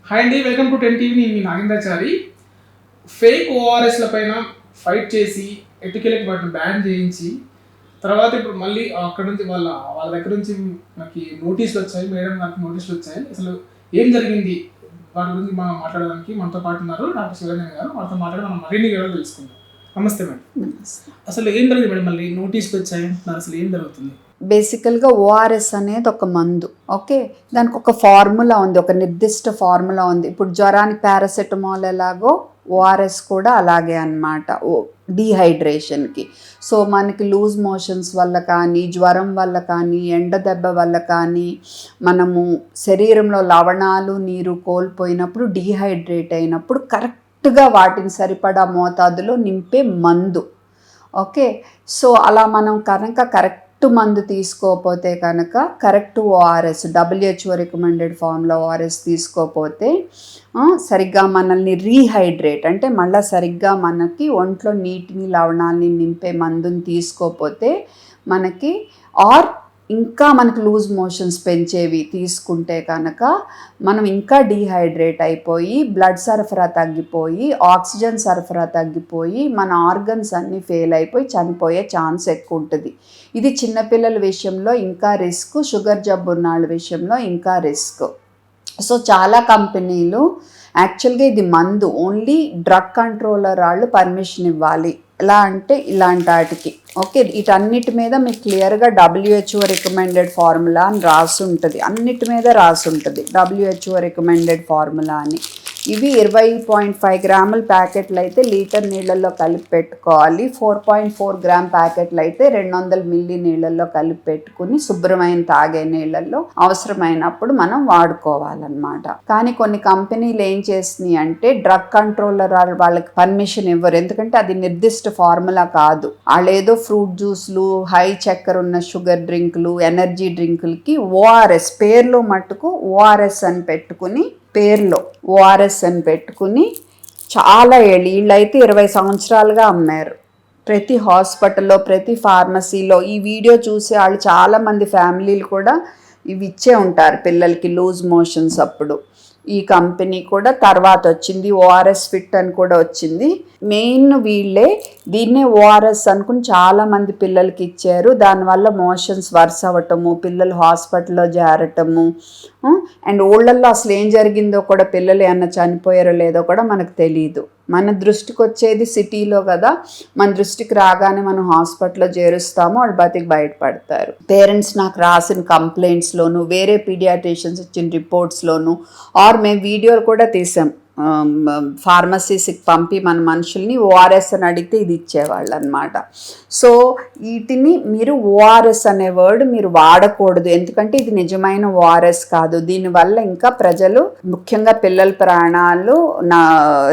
Hi అండి, welcome to 10 TV. నేను మీ Nagendrachari. Fake ఓఆర్ఎస్ల పైన ఫైట్ చేసి ఎటుకెళ్ళకి వాటిని బ్యాన్ చేయించి తర్వాత ఇప్పుడు మళ్ళీ అక్కడ నుంచి వాళ్ళ దగ్గర నుంచి నాకు నోటీసులు వచ్చాయి, మేడం నాకు నోటీసులు వచ్చాయి. అసలు ఏం జరిగింది వాటి గురించి మనం మాట్లాడడానికి మనతో పాటు ఉన్నారు డాక్టర్ శివరంజన్ గారు. వాళ్ళతో మాట్లాడి మనం మరిన్ని వివరాలు తెలుసుకుందాం. నమస్తే మేడం. అసలు ఏం జరిగింది మేడం? మళ్ళీ నోటీసులు వచ్చాయి అంటున్నారు, అసలు ఏం జరుగుతుంది? బేసికల్గా ఓఆర్ఎస్ అనేది ఒక మందు. ఓకే, దానికి ఒక ఫార్ములా ఉంది, ఒక నిర్దిష్ట ఫార్ములా ఉంది. ఇప్పుడు జ్వరానికి పారాసెటమాల్ ఎలాగో ఓఆర్ఎస్ కూడా అలాగే అన్నమాట, డీహైడ్రేషన్కి. సో మనకి లూజ్ మోషన్స్ వల్ల కానీ, జ్వరం వల్ల కానీ, ఎండ దెబ్బ వల్ల కానీ, మనము శరీరంలో లవణాలు నీరు కోల్పోయినప్పుడు, డీహైడ్రేట్ అయినప్పుడు కరెక్ట్గా వాటిని సరిపడా మోతాదులో నింపే మందు. ఓకే, సో అలా మనం కనుక కరెక్ట్ మందు తీసుకోకపోతే కనుక, కరెక్ట్ ఓఆర్ఎస్ WHO రికమెండెడ్ ఫార్మ్లో ఓఆర్ఎస్ తీసుకోకపోతే సరిగ్గా మనల్ని రీహైడ్రేట్ అంటే మళ్ళీ సరిగ్గా మనకి ఒంట్లో నీటిని లవణాలని నింపే మందుని తీసుకోకపోతే మనకి, ఆర్ ఇంకా మనకు లూజ్ మోషన్స్ పెంచేవి తీసుకుంటే కనుక మనం ఇంకా డీహైడ్రేట్ అయిపోయి, బ్లడ్ సరఫరా తగ్గిపోయి, ఆక్సిజన్ సరఫరా తగ్గిపోయి, మన ఆర్గన్స్ అన్నీ ఫెయిల్ అయిపోయి చనిపోయే ఛాన్స్ ఎక్కువ ఉంటుంది. ఇది చిన్నపిల్లల విషయంలో ఇంకా రిస్క్, షుగర్ జబ్బు ఉన్న వాళ్ళ విషయంలో ఇంకా రిస్క్. సో చాలా కంపెనీలు యాక్చువల్గా ఇది మందు ఓన్లీ డ్రగ్ కంట్రోలర్ వాళ్ళు పర్మిషన్ ఇవ్వాలి. ఎలా అంటే ఇలాంటి వాటికి. ఓకే, వీటన్నిటి మీద మీకు క్లియర్గా WHO రికమెండెడ్ ఫార్ములా అని రాసి ఉంటుంది, అన్నిటి మీద రాసి ఉంటుంది WHO రికమెండెడ్ ఫార్ములా అని. ఇవి 20.5 గ్రాముల ప్యాకెట్లు అయితే లీటర్ నీళ్ళల్లో కలిపి పెట్టుకోవాలి. 4.4 గ్రామ్ ప్యాకెట్లు అయితే 200 మిల్లీ నీళ్ళల్లో కలిపి పెట్టుకుని శుభ్రమైన తాగే నీళ్ళల్లో అవసరమైనప్పుడు మనం వాడుకోవాలన్నమాట. కానీ కొన్ని కంపెనీలు ఏం చేస్తున్నాయి అంటే, డ్రగ్ కంట్రోలర్ వాళ్ళకి పర్మిషన్ ఇవ్వరు, ఎందుకంటే అది నిర్దిష్ట ఫార్ములా కాదు. వాళ్ళు ఏదో ఫ్రూట్ జ్యూస్లు, హై చక్కెర ఉన్న షుగర్ డ్రింకులు, ఎనర్జీ డ్రింకులకి ఓఆర్ఎస్ పేర్లో మట్టుకు ఓఆర్ఎస్ అని పెట్టుకుని, పేర్లో ఓఆర్ఎస్ అని పెట్టుకుని చాలా వీళ్ళైతే 20 సంవత్సరాలుగా అమ్మారు. ప్రతి హాస్పిటల్లో, ప్రతి ఫార్మసీలో ఈ వీడియో చూసే వాళ్ళు చాలామంది ఫ్యామిలీలు కూడా ఇవి ఇచ్చే ఉంటారు పిల్లలకి లూజ్ మోషన్స్ అప్పుడు. ఈ కంపెనీ కూడా తర్వాత వచ్చింది, ఓఆర్ఎస్ ఫిట్ అని కూడా వచ్చింది. మెయిన్ వీళ్ళే దీన్నే ఓఆర్ఎస్ అనుకుని చాలామంది పిల్లలకి ఇచ్చారు. దానివల్ల మోషన్స్ వరుస అవ్వటము, పిల్లలు హాస్పిటల్లో చేరటము, అండ్ ఊళ్ళల్లో అసలు ఏం జరిగిందో కూడా, పిల్లలు ఏమన్నా చనిపోయారో లేదో కూడా మనకు తెలియదు. మన దృష్టికి వచ్చేది సిటీలో కదా, మన దృష్టికి రాగానే మనం హాస్పిటల్లో చేరుస్తాము, వాళ్ళు బతికి బయటపడతారు. పేరెంట్స్ నాకు రాసిన కంప్లైంట్స్లోను, వేరే పీడియాట్రిషియన్స్ ఇచ్చిన రిపోర్ట్స్లోను, ఆర్ మేము వీడియోలు కూడా తీసాం, ఫార్మసీస్కి పంపి మన మనుషుల్ని ఓఆర్ఎస్ అని అడిగితే ఇది ఇచ్చేవాళ్ళు అనమాట. సో వీటిని మీరు ఓఆర్ఎస్ అనే వర్డ్ మీరు వాడకూడదు, ఎందుకంటే ఇది నిజమైన ఓఆర్ఎస్ కాదు. దీనివల్ల ఇంకా ప్రజలు, ముఖ్యంగా పిల్లల ప్రాణాలు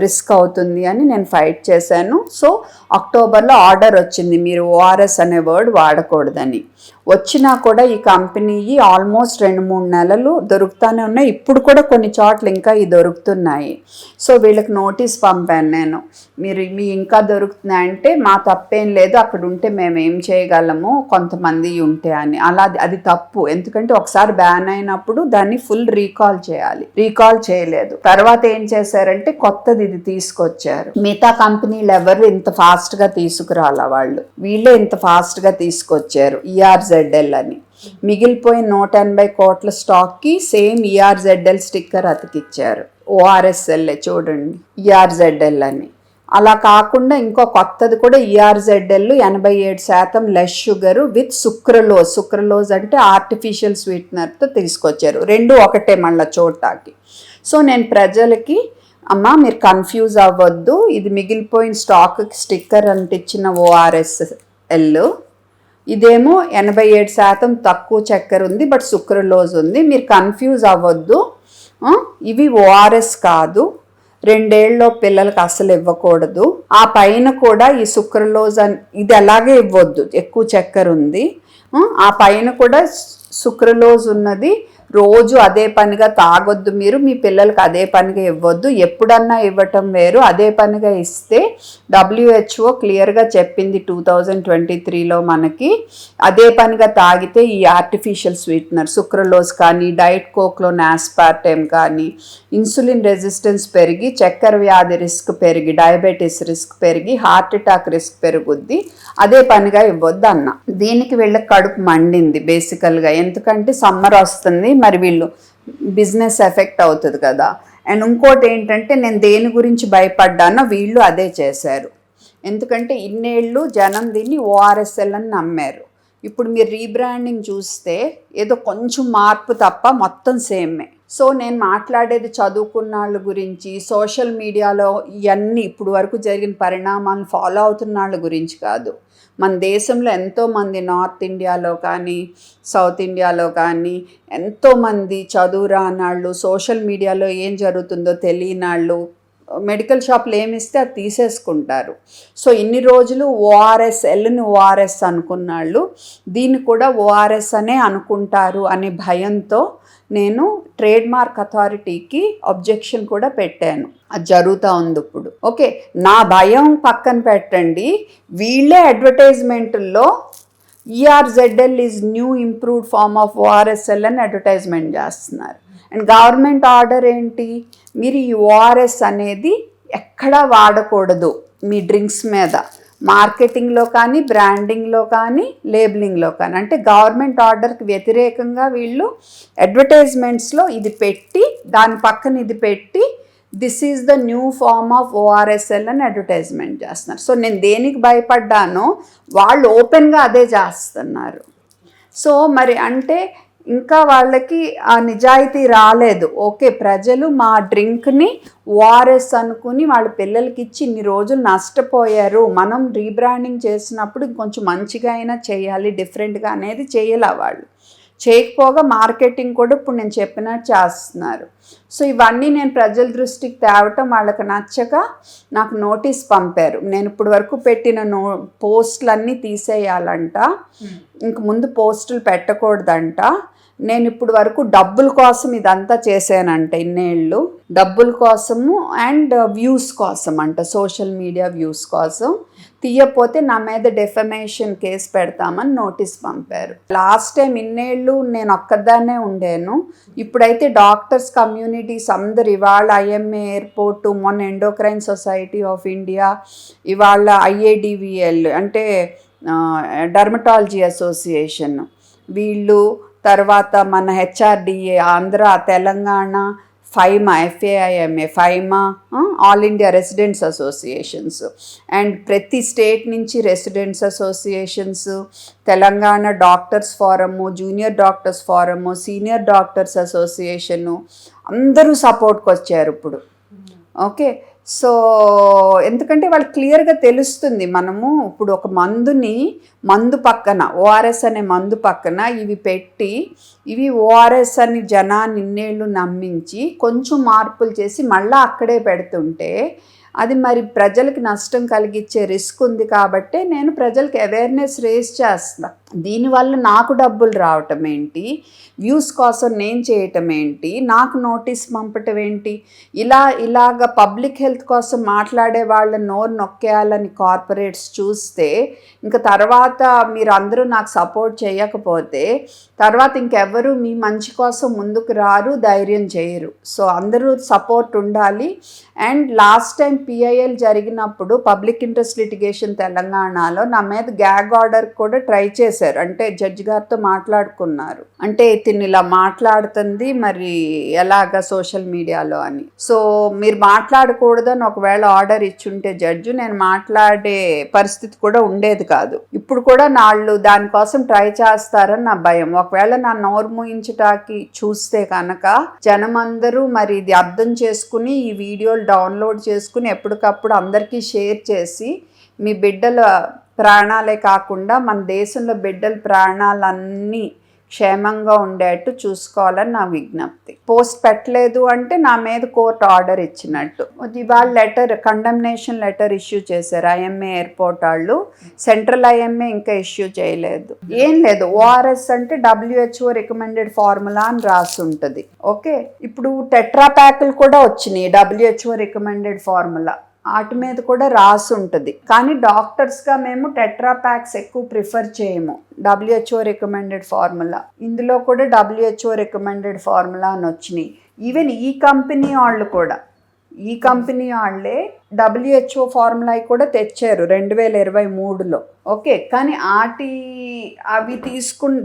రిస్క్ అవుతుంది అని నేను ఫైట్ చేశాను. సో అక్టోబర్లో ఆర్డర్ వచ్చింది మీరు ఓఆర్ఎస్ అనే వర్డ్ వాడకూడదని. వచ్చినా కూడా ఈ కంపెనీ ఆల్మోస్ట్ 2-3 నెలలు దొరుకుతూనే ఉన్నాయి. ఇప్పుడు కూడా కొన్ని చోట్ల ఇంకా ఇవి దొరుకుతున్నాయి. సో వీళ్ళకి నోటీస్ పంపాను నేను, మీరు మీ ఇంకా దొరుకుతున్నాయంటే మా తప్పేం లేదు, అక్కడ ఉంటే మేము ఏం చేయగలము కొంతమంది ఉంటే అని. అలా అది తప్పు, ఎందుకంటే ఒకసారి బ్యాన్ అయినప్పుడు దాన్ని ఫుల్ రీకాల్ చేయాలి. రీకాల్ చేయలేదు. తర్వాత ఏం చేశారంటే కొత్తది ఇది తీసుకొచ్చారు. మిగతా కంపెనీలు ఎవరు ఇంత ఫాస్ట్గా తీసుకురాల, వాళ్ళు వీళ్ళే ఇంత ఫాస్ట్గా తీసుకొచ్చారు ERZL అని. మిగిలిపోయిన 180 కోట్ల స్టాక్కి సేమ్ ERZL స్టిక్కర్ అతికిచ్చారు. ORSL చూడండి, ERZL అని. అలా కాకుండా ఇంకో కొత్తది కూడా ERZL 87% less sugar with sucralose. Sucralose అంటే ఆర్టిఫిషియల్ స్వీట్నర్తో తీసుకొచ్చారు. రెండు ఒకటే మళ్ళీ చూడటానికి. సో నేను ప్రజలకి, అమ్మ మీరు కన్ఫ్యూజ్ అవ్వద్దు, ఇది మిగిలిపోయిన స్టాక్కి స్టిక్కర్ అంటించిన ORSL, ఇదేమో 87% తక్కువ చక్కెర ఉంది బట్ సుక్రలోజ్ ఉంది, మీరు కన్ఫ్యూజ్ అవ్వద్దు, ఇవి ఓఆర్ఎస్ కాదు, 2 ఏళ్ళలో పిల్లలకి అసలు ఇవ్వకూడదు. ఆ పైన కూడా ఈ సుక్రలోజ్ అని ఇది అలాగే ఇవ్వద్దు, ఎక్కువ చక్కెర ఉంది. ఆ పైన కూడా సుక్రలోజ్ ఉన్నది రోజు అదే పనిగా తాగొద్దు, మీరు మీ పిల్లలకి అదే పనిగా ఇవ్వద్దు, ఎప్పుడన్నా ఇవ్వటం వేరు, అదే పనిగా ఇస్తే WHO క్లియర్గా చెప్పింది 2023లో మనకి, అదే పనిగా తాగితే ఈ ఆర్టిఫిషియల్ స్వీట్నర్ సుక్రలోజ్ కానీ, డైట్ కోక్లోన్ ఆస్పార్టేమ్ కానీ, ఇన్సులిన్ రెసిస్టెన్స్ పెరిగి చక్కెర వ్యాధి రిస్క్ పెరిగి, డయాబెటీస్ రిస్క్ పెరిగి, హార్ట్ అటాక్ రిస్క్ పెరుగుద్ది, అదే పనిగా ఇవ్వద్దు అన్న. దీనికి వీళ్ళకి కడుపు మండింది బేసికల్గా, ఎందుకంటే సమ్మర్ వస్తుంది, మరి వీళ్ళు బిజినెస్ ఎఫెక్ట్ అవుతుంది కదా. అండ్ ఇంకోటి ఏంటంటే నేను దేని గురించి భయపడ్డానో వీళ్ళు అదే చేశారు. ఎందుకంటే ఇన్నేళ్ళు జనం దీన్ని ORSL అని నమ్మారు. ఇప్పుడు మీరు రీబ్రాండింగ్ చూస్తే ఏదో కొంచెం మార్పు తప్ప మొత్తం సేమే. సో నేను మాట్లాడేది చదువుకున్న వాళ్ళ గురించి, సోషల్ మీడియాలో ఇవన్నీ ఇప్పుడు వరకు జరిగిన పరిణామాలను ఫాలో అవుతున్న వాళ్ళ గురించి కాదు. మన దేశంలో ఎంతోమంది నార్త్ ఇండియాలో కానీ, సౌత్ ఇండియాలో కానీ ఎంతోమంది చదువు రానాళ్ళు, సోషల్ మీడియాలో ఏం జరుగుతుందో తెలియనాళ్ళు మెడికల్ షాప్లో ఏమిస్తే అది తీసేసుకుంటారు. సో ఇన్ని రోజులు ORSLని ORS అనుకున్నాళ్ళు దీన్ని కూడా ORS అనే అనుకుంటారు అనే భయంతో నేను ట్రేడ్ మార్క్ అథారిటీకి అబ్జెక్షన్ కూడా పెట్టాను. అది జరుగుతూ ఉంది ఇప్పుడు. ఓకే, నా భయం పక్కన పెట్టండి, వీళ్ళే అడ్వర్టైజ్మెంట్లో ERZL is new improved form of ORSL అని అడ్వర్టైజ్మెంట్ చేస్తున్నారు. అండ్ గవర్నమెంట్ ఆర్డర్ ఏంటి, మీరు ఈ ORS అనేది ఎక్కడా వాడకూడదు మీ డ్రింక్స్ మీద, మార్కెటింగ్లో కానీ, బ్రాండింగ్లో కానీ, లేబులింగ్లో కానీ. అంటే గవర్నమెంట్ ఆర్డర్కి వ్యతిరేకంగా వీళ్ళు అడ్వర్టైజ్మెంట్స్లో ఇది పెట్టి, దాని పక్కన ఇది పెట్టి, this is the new form of ORSL అని అడ్వర్టైజ్మెంట్ చేస్తున్నారు. సో నేను దేనికి భయపడ్డానో వాళ్ళు ఓపెన్గా అదే చేస్తున్నారు. సో మరి అంటే ఇంకా వాళ్ళకి ఆ నిజాయితీ రాలేదు. ఓకే, ప్రజలు మా డ్రింక్ని ORS అనుకుని వాళ్ళ పిల్లలకి ఇచ్చి ఇన్ని రోజులు నష్టపోయారు, మనం రీబ్రాండింగ్ చేసినప్పుడు కొంచెం మంచిగా అయినా చేయాలి, డిఫరెంట్గా అనేది చేయలే వాళ్ళు. చేయకపోగా మార్కెటింగ్ కూడా ఇప్పుడు నేను చెప్పినట్టు చేస్తున్నారు. సో ఇవన్నీ నేను ప్రజల దృష్టికి తేవటం వాళ్ళకి నచ్చక నాకు నోటీస్ పంపారు. నేను ఇప్పుడు వరకు పెట్టిన పోస్టులన్నీ తీసేయాలంట, ఇంక ముందు పోస్టులు పెట్టకూడదంట. నేను ఇప్పుడు వరకు డబ్బుల కోసం ఇదంతా చేశానంట, ఇన్నేళ్ళు డబ్బుల కోసము అండ్ వ్యూస్ కోసం అంట, సోషల్ మీడియా వ్యూస్ కోసం. తీయపోతే నా మీద డెఫమేషన్ కేసు పెడతామని నోటీస్ పంపారు. లాస్ట్ టైం ఇన్నేళ్ళు నేను ఒక్కదాన్నే ఉండాను, ఇప్పుడైతే డాక్టర్స్ కమ్యూనిటీస్ అందరు, ఇవాళ IMA ఎయిర్పోర్టు, మొన్న ఎండోక్రైన్ సొసైటీ ఆఫ్ ఇండియా, ఇవాళ IADVL అంటే డర్మటాలజీ అసోసియేషన్ వీళ్ళు, తర్వాత మన HRDA Andhra, Telangana, FAIMA all India residents associations, and ప్రతి స్టేట్ నుంచి residents associations, Telangana doctors forum, junior doctors forum, senior doctors association అందరూ సపోర్ట్కి వచ్చారు ఇప్పుడు. ఓకే, సో ఎందుకంటే వాళ్ళకి క్లియర్గా తెలుస్తుంది, మనము ఇప్పుడు ఒక మందు పక్కన ORS అనే మందు పక్కన ఇవి పెట్టి, ఇవి ORS అని జనాన్ని ఇన్నేళ్ళు నమ్మించి కొంచెం మార్పులు చేసి మళ్ళీ అక్కడే పెడుతుంటే అది మరి ప్రజలకి నష్టం కలిగించే రిస్క్ ఉంది. కాబట్టి నేను ప్రజలకి అవేర్నెస్ రేస్ చేస్తా. దీనివల్ల నాకు డబ్బులు రావటం ఏంటి, వ్యూస్ కోసం నేను చేయటం ఏంటి, నాకు నోటీస్ పంపటం ఏంటి, ఇలాగ పబ్లిక్ హెల్త్ కోసం మాట్లాడే వాళ్ళ నోరు నొక్కేయాలని కార్పొరేట్స్ చూస్తే, ఇంకా తర్వాత మీరు అందరూ నాకు సపోర్ట్ చేయకపోతే తర్వాత ఇంకెవ్వరూ మీ మంచి కోసం ముందుకు రారు, ధైర్యం చేయరు. సో అందరూ సపోర్ట్ ఉండాలి. అండ్ లాస్ట్ టైం PIL జరిగినప్పుడు పబ్లిక్ ఇంట్రెస్ట్ లిటిగేషన్ తెలంగాణలో నా మీద గ్యాగ్ ఆర్డర్ కూడా ట్రై చేశారు. అంటే జడ్జి గారితో మాట్లాడుకున్నారు, అంటే తిని ఇలా మాట్లాడుతుంది మరి ఎలాగ సోషల్ మీడియాలో అని. సో మీరు మాట్లాడకూడదని ఒకవేళ ఆర్డర్ ఇచ్చుంటే జడ్జి, నేను మాట్లాడే పరిస్థితి కూడా ఉండేది కాదు. ఇప్పుడు కూడా నాళ్ళు దానికోసం ట్రై చేస్తారని నా భయం. ఒకవేళ నా నోరు మూయించటానికి చూస్తే కనుక జనమందరూ మరి ఇది అర్థం చేసుకుని ఈ వీడియోలు డౌన్లోడ్ చేసుకుని ఎప్పటికప్పుడు అందరికీ షేర్ చేసి, మీ బిడ్డల ప్రాణాలే కాకుండా మన దేశంలో బిడ్డల ప్రాణాలన్నీ క్షేమంగా ఉండేట్టు చూసుకోవాలని నా విజ్ఞప్తి. పోస్ట్ పెట్టలేదు అంటే నా మీద కోర్టు ఆర్డర్ ఇచ్చినట్టు. ఇవాళ కండమ్నేషన్ లెటర్ ఇష్యూ చేశారు ఐఎంఏ ఎయిర్పోర్ట్ వాళ్ళు. సెంట్రల్ ఐఎంఏ ఇంకా ఇష్యూ చేయలేదు. ఏం లేదు, ఓఆర్ఎస్ అంటే WHO రికమెండెడ్ ఫార్ములా అని రాసి ఉంటుంది. ఓకే, ఇప్పుడు టెట్రా ప్యాకులు కూడా వచ్చినాయి WHO రికమెండెడ్ ఫార్ములా, వాటి మీద కూడా రాసి ఉంటుంది. కానీ డాక్టర్స్గా మేము టెట్రా ప్యాక్స్ ఎక్కువ ప్రిఫర్ చేయము, WHO రికమెండెడ్ ఫార్ములా. ఇందులో కూడా WHO రికమెండెడ్ ఫార్ములా అని వచ్చినాయి. ఈవెన్ ఈ కంపెనీ వాళ్ళే WHO ఫార్ములా కూడా తెచ్చారు 2023లో. ఓకే, కానీ అవి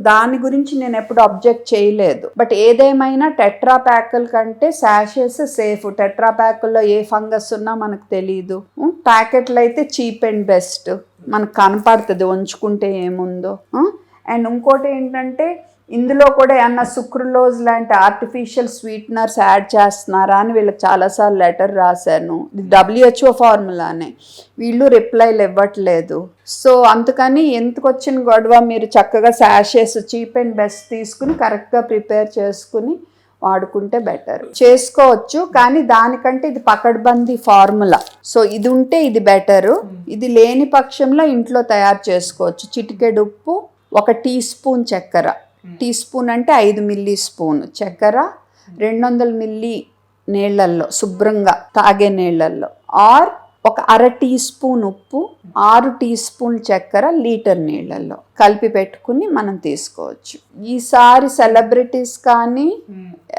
దాని గురించి నేను ఎప్పుడు అబ్జెక్ట్ చేయలేదు. బట్ ఏదేమైనా టెట్రా ప్యాకుల కంటే శాషెస్ సేఫ్. టెట్రా ప్యాకుల్లో ఏ ఫంగస్ ఉన్నా మనకు తెలియదు. ప్యాకెట్లు అయితే చీప్ అండ్ బెస్ట్, మనకు కనపడుతుంది ఉంచుకుంటే ఏముందో. అండ్ ఇంకోటి ఏంటంటే ఇందులో కూడా ఏమన్నా సుక్రలోజ్ లాంటి ఆర్టిఫిషియల్ స్వీట్నర్స్ యాడ్ చేస్తున్నారా అని వీళ్ళకి చాలాసార్లు లెటర్ రాశాను. WHO ఫార్ములానే, వీళ్ళు రిప్లైలు ఇవ్వట్లేదు. సో అందుకని ఎందుకు వచ్చిన గొడవ, మీరు చక్కగా శాషెస్ చీప్ అండ్ బెస్ట్ తీసుకుని కరెక్ట్గా ప్రిపేర్ చేసుకుని వాడుకుంటే బెటర్. చేసుకోవచ్చు, కానీ దానికంటే ఇది పకడ్బందీ ఫార్ములా. సో ఇది ఉంటే ఇది బెటరు. ఇది లేని పక్షంలో ఇంట్లో తయారు చేసుకోవచ్చు. చిటికెడు ఉప్పు, 1 టీ స్పూన్ చక్కెర, టీ స్పూన్ అంటే 5 మిల్లీ స్పూన్ చక్కెర, 200 మిల్లీ నీళ్ళల్లో శుభ్రంగా తాగే నీళ్ళల్లో, ఆర్ 1/2 టీ స్పూన్ ఉప్పు, 6 టీ స్పూన్ చక్కెర లీటర్ నీళ్ళల్లో కలిపి పెట్టుకుని మనం తీసుకోవచ్చు. ఈసారి సెలబ్రిటీస్ కానీ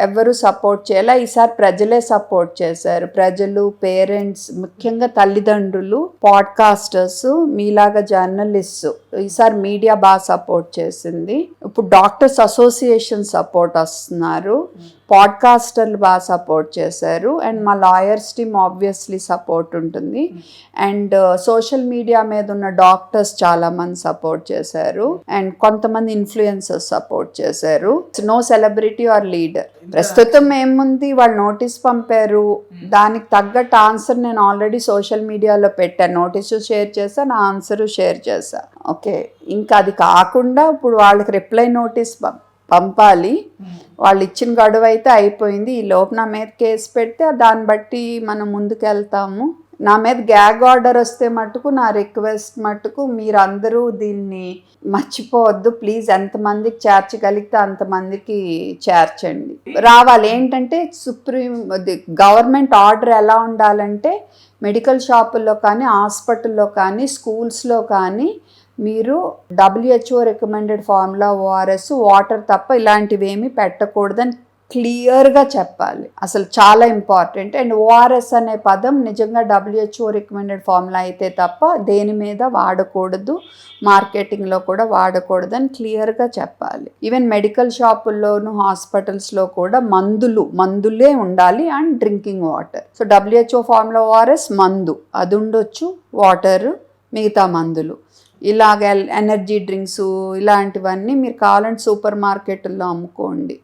ఎవరు సపోర్ట్ చేయాలి, ఈసారి ప్రజలే సపోర్ట్ చేశారు. ప్రజలు, పేరెంట్స్, ముఖ్యంగా తల్లిదండ్రులు, పాడ్కాస్టర్స్, మీలాగా జర్నలిస్ట్, ఈసారి మీడియా బాగా సపోర్ట్ చేసింది. ఇప్పుడు డాక్టర్స్ అసోసియేషన్ సపోర్ట్ వస్తున్నారు, పాడ్కాస్టర్లు బాగా సపోర్ట్ చేశారు, అండ్ మా లాయర్స్ టీమ్ ఆబ్వియస్లీ సపోర్ట్ ఉంటుంది. అండ్ సోషల్ మీడియా మీద ఉన్న డాక్టర్స్ చాలామంది సపోర్ట్ చేశారు, అండ్ కొంతమంది ఇన్ఫ్లుయెన్సర్స్ సపోర్ట్ చేశారు. No celebrity or leader. ప్రస్తుతం ఏముంది, వాళ్ళు నోటీస్ పంపారు, దానికి తగ్గట్టు ఆన్సర్ నేను ఆల్రెడీ సోషల్ మీడియాలో పెట్టాను. నోటీసు షేర్ చేశా, నా ఆన్సరు షేర్ చేశా. ఓకే, ఇంకా అది కాకుండా ఇప్పుడు వాళ్ళకి రిప్లై నోటీస్ పంపాలి. వాళ్ళు ఇచ్చిన గడువు అయితే అయిపోయింది. ఈ లోపు నా మీద కేసు పెడితే దాన్ని బట్టి మనం ముందుకు వెళ్తాము. నా మీద గ్యాగ్ ఆర్డర్ వస్తే మటుకు నా రిక్వెస్ట్ మటుకు మీరందరూ దీన్ని మర్చిపోవద్దు ప్లీజ్. ఎంతమందికి చేర్చగలిగితే అంతమందికి చేర్చండి. రావాలి ఏంటంటే గవర్నమెంట్ ఆర్డర్ ఎలా ఉండాలంటే మెడికల్ షాపుల్లో కానీ, హాస్పిటల్లో కానీ, స్కూల్స్లో కానీ మీరు WHO recommended formula, ORS, water తప్ప ఇలాంటివి ఏమీ పెట్టకూడదని క్లియర్గా చెప్పాలి. అసలు చాలా ఇంపార్టెంట్. అండ్ ORS అనే పదం నిజంగా WHO రికమెండెడ్ ఫార్ములా అయితే తప్ప దేని మీద వాడకూడదు, మార్కెటింగ్లో కూడా వాడకూడదని క్లియర్గా చెప్పాలి. ఈవెన్ మెడికల్ షాపుల్లోను, హాస్పిటల్స్లో కూడా మందులే ఉండాలి, and drinking water. So WHO formula, ORS మందు అది ఉండొచ్చు, వాటర్ మిగతా మందులు, ఇలాగ ఎనర్జీ డ్రింక్స్ ఇలాంటివన్నీ మీరు కావాలంటే సూపర్ మార్కెట్లో అమ్ముకోండి.